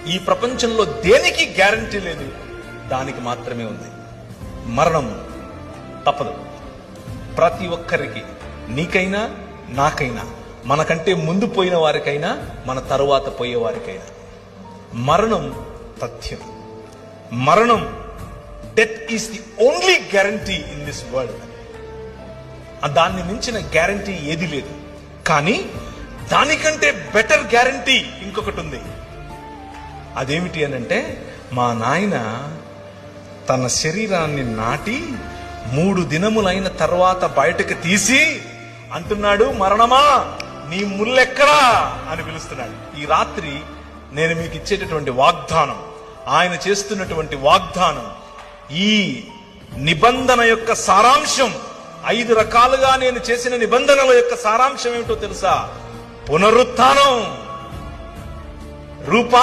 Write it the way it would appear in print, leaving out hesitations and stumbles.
ఈ ప్రపంచంలో దేనికి గ్యారంటీ లేదు, దానికి మాత్రమే ఉంది. మరణం తప్పదు. ప్రతి ఒక్కరికి, నీకైనా నాకైనా, మనకంటే ముందు పోయిన వారికైనా మన తరువాత పోయే వారికైనా మరణం తథ్యం. మరణం, death is the only guarantee in this world. దాన్ని మించిన గ్యారంటీ ఏది లేదు. కానీ దానికంటే బెటర్ గ్యారంటీ ఇంకొకటి ఉంది. అదేమిటి అనంటే, మా నాయన తన శరీరాన్ని నాటి 3 దినములైన తర్వాత బయటకు తీసి అంటున్నాడు, మరణమా నీ ముల్లెక్కడా అని పిలుస్తున్నాడు. ఈ రాత్రి నేను మీకు ఇచ్చేటటువంటి వాగ్దానం, ఆయన చేస్తున్నటువంటి వాగ్దానం, ఈ నిబంధన యొక్క సారాంశం, 5 రకాలుగా నేను చేసిన నిబంధనల యొక్క సారాంశం ఏమిటో తెలుసా? పునరుత్థానం, రూపా